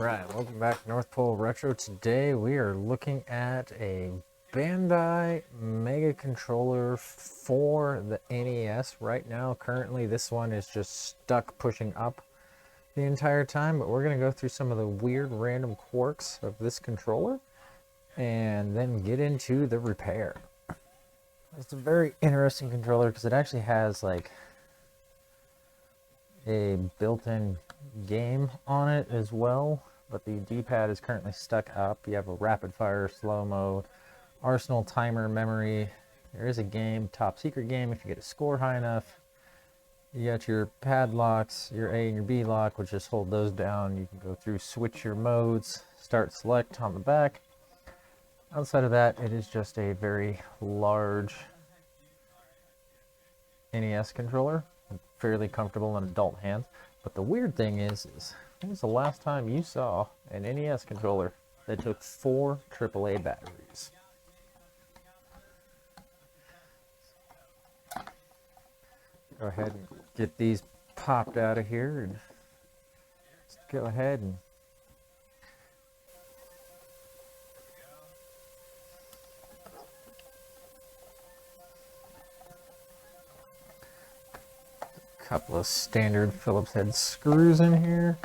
Right, welcome back to North Pole Retro. Today we are looking at a Bandai Mega Controller for the NES. Right now, currently this one is just stuck pushing up the entire time, but we're going to go through some of the weird random quirks of this controller and then get into the repair. It's a very interesting controller because it actually has like a built-in game on it as well, but the D-pad is currently stuck up. You have a rapid fire, slow mode, arsenal, timer, memory. There is a game, top secret game, if you get a score high enough. You got your pad locks, your A and your B lock, which just hold those down. You can go through, switch your modes, start select on the back. Outside of that, it is just a very large NES controller, fairly comfortable in adult hands. But the weird thing is when was the last time you saw an NES controller that took 4 AAA batteries? Go ahead and get these popped out of here and let's go ahead and couple of standard Phillips head screws in here.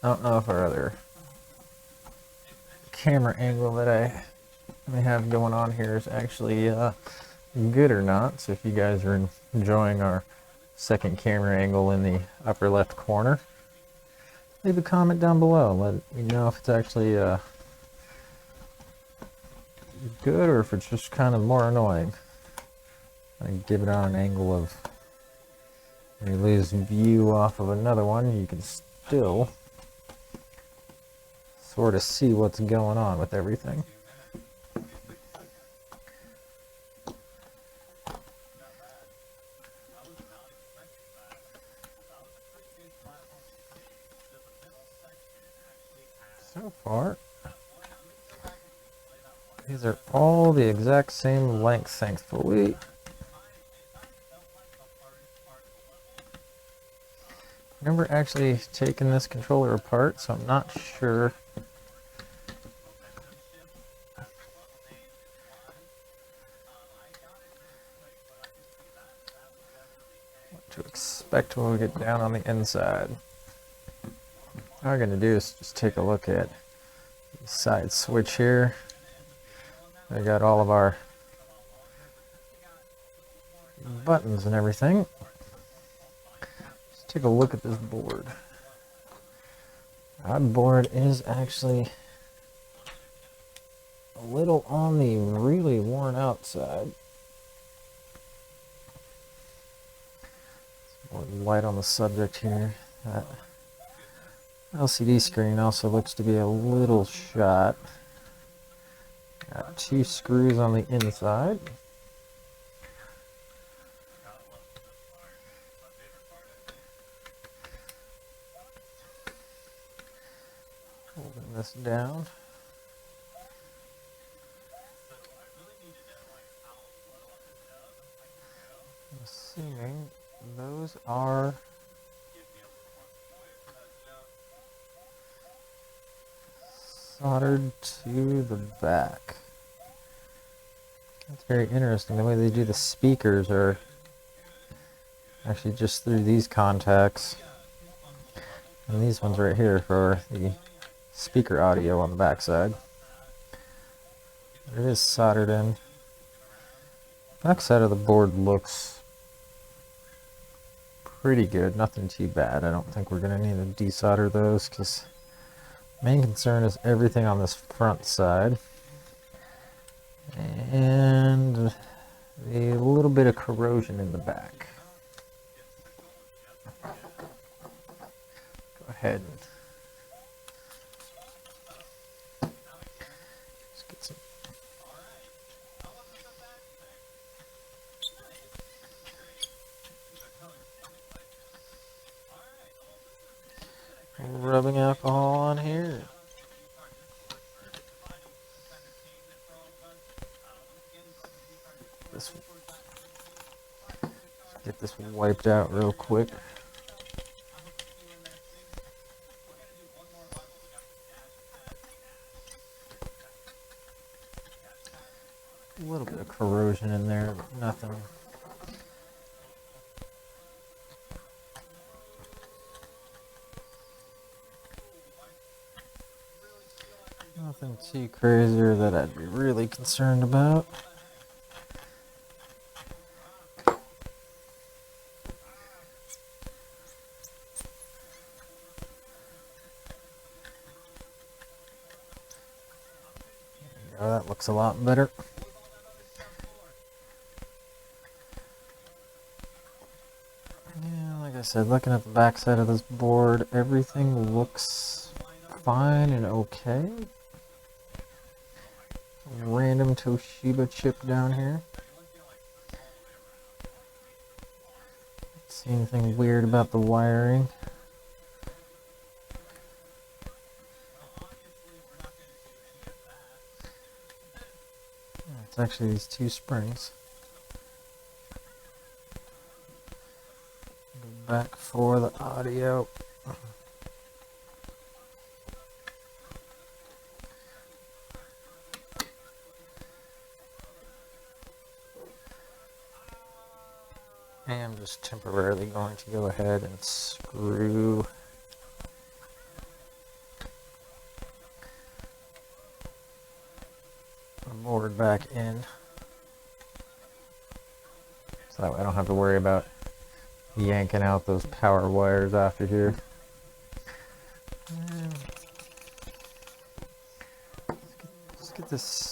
I don't know if our other camera angle that I may have going on here is actually good or not. So if you guys are enjoying our second camera angle in the upper left corner, leave a comment down below. Let me know if it's actually good or if it's just kind of more annoying. I give it on an angle of, when you lose view off of another one, you can still sort of see what's going on with everything. So far, these are all the exact same length, thankfully. Never actually taken this controller apart, so I'm not sure what to expect when we get down on the inside. All we're going to do is just take a look at the side switch here. I got all of our buttons and everything. Let's take a look at this board. Our board is actually a little on the really worn out side. More light on the subject here. That LCD screen also looks to be a little shot. Got 2 screws on the inside. Holding this down. I'm assuming those are soldered to the back. That's very interesting. The way they do the speakers are actually just through these contacts. And these ones right here for the speaker audio on the back side. It is soldered in. Back side of the board looks pretty good. Nothing too bad. I don't think we're going to need to desolder those because main concern is everything on this front side and a little bit of corrosion in the back. Go ahead and just get some rubbing alcohol on here. get this wiped out real quick. A little bit of corrosion in there, but nothing. Nothing too crazier that I'd be really concerned about. Oh, that looks a lot better. Yeah, like I said, looking at the back side of this board, everything looks fine and okay. Random Toshiba chip down here. Don't see anything weird about the wiring. It's actually these two springs. Go back for the audio. I am just temporarily going to go ahead and screw the board back in, so that way I don't have to worry about yanking out those power wires after here. Let's get this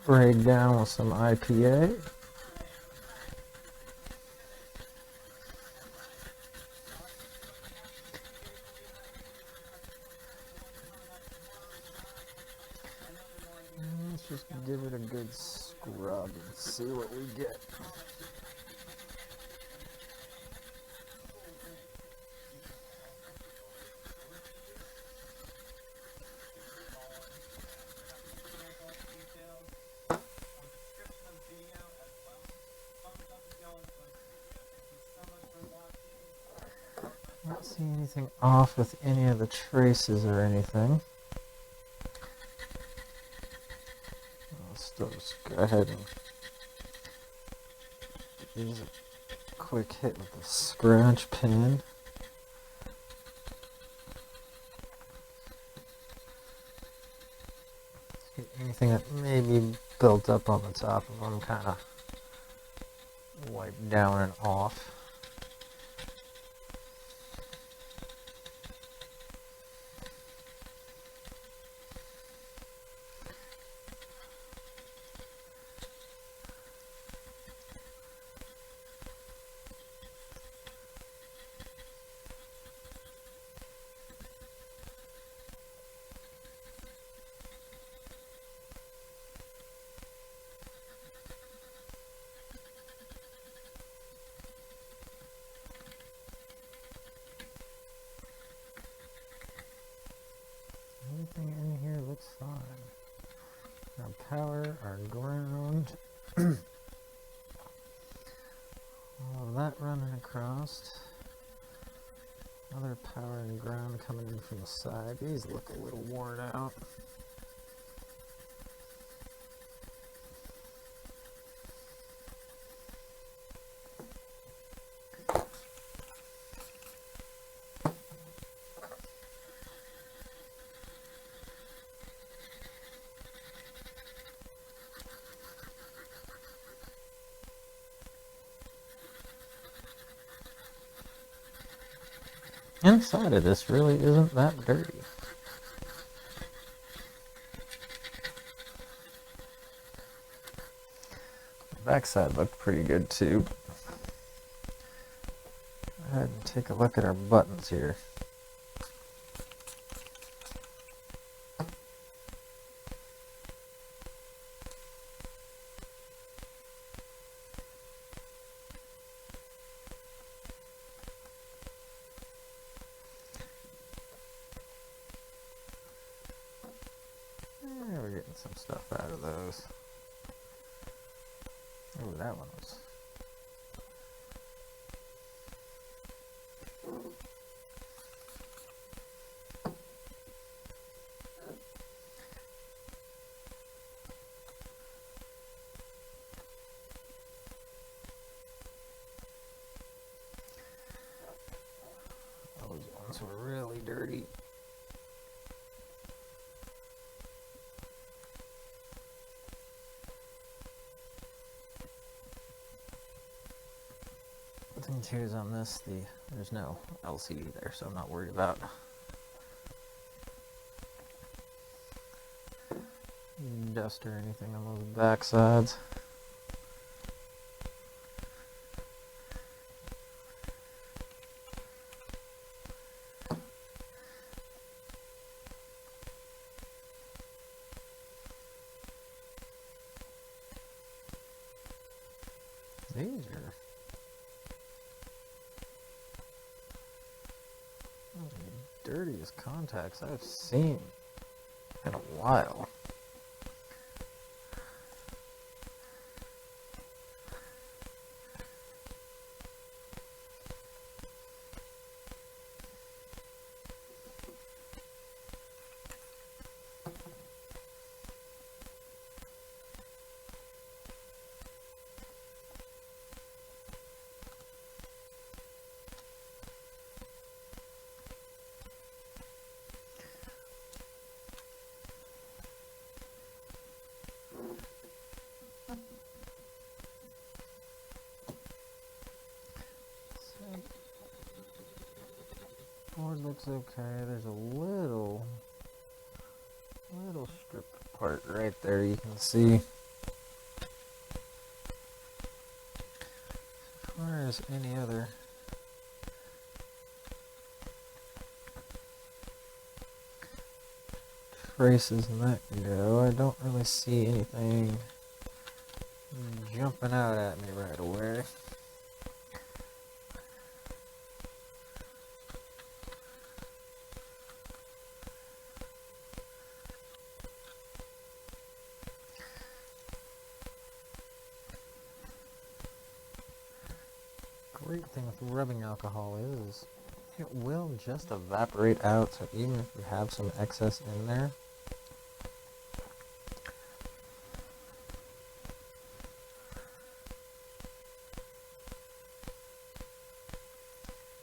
sprayed down with some IPA. Let's just give it a good scrub and see what we get. Not see anything off with any of the traces or anything. Let's just go ahead and use a quick hit with the scratch pen. Get anything that may be built up on the top of them kind of wiped down and off. Everything in here looks fine. Our power, our ground, all of that running across. Other power and ground coming in from the side. These look a little worn out. Inside of this really isn't that dirty. The backside looked pretty good too. Go ahead and take a look at our buttons here. Get some stuff out of those. Oh, that one was. Those ones were really dirty. The thing too is on this, there's no LCD there, so I'm not worried about dust or anything on those back sides. These are the dirtiest contacts I've seen in a while. Board looks okay. There's a little strip part right there you can see. As far as any other traces in that go, I don't really see anything jumping out at me right away. Great thing with rubbing alcohol is it will just evaporate out, so even if you have some excess in there,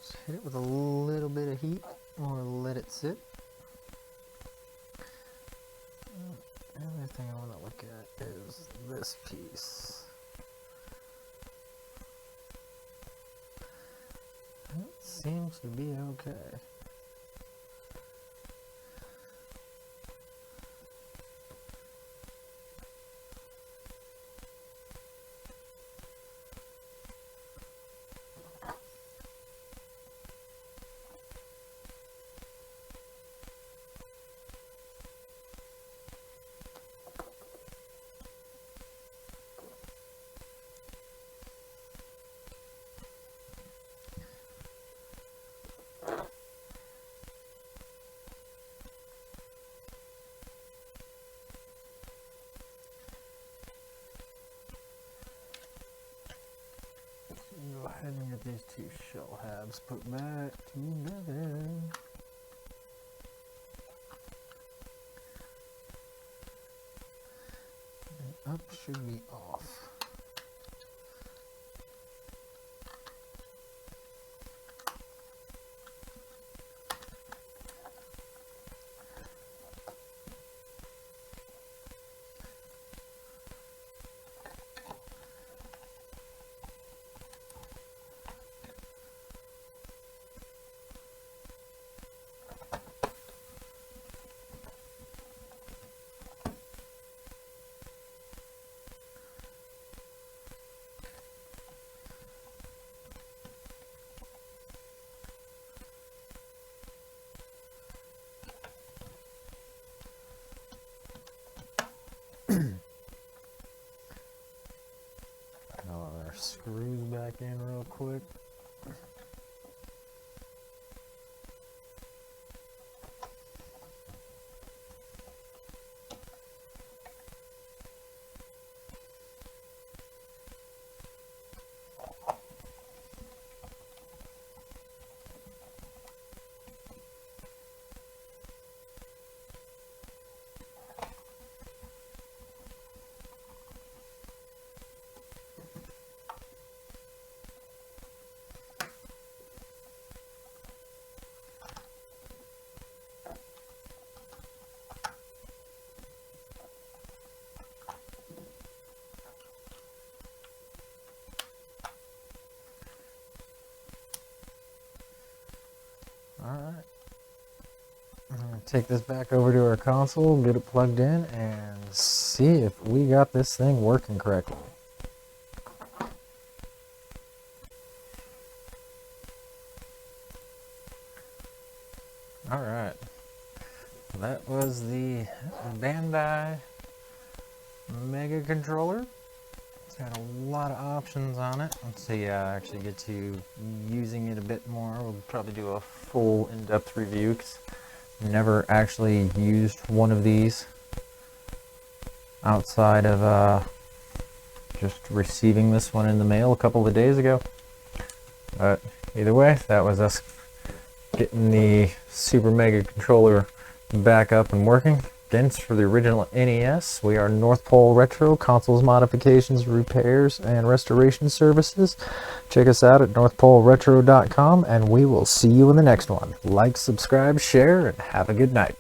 just hit it with a little bit of heat or let it sit. The other thing I want to look at is this piece. It seems to be okay. Go ahead and get these two shell halves put back together. And up should be off. Screws back in real quick. I'm gonna take this back over to our console, get it plugged in, and see if we got this thing working correctly. Alright, that was the Bandai Mega Controller. It's got a lot of options on it. Let's see, I actually get to using it a bit more. We'll probably do a full in-depth review because I've never actually used one of these outside of just receiving this one in the mail a couple of days ago. But either way, that was us getting the Super Mega Controller back up and working. Again, it's for the original NES. We are North Pole Retro, consoles modifications, repairs, and restoration services. Check us out at northpoleretro.com, and we will see you in the next one. Like, subscribe, share, and have a good night.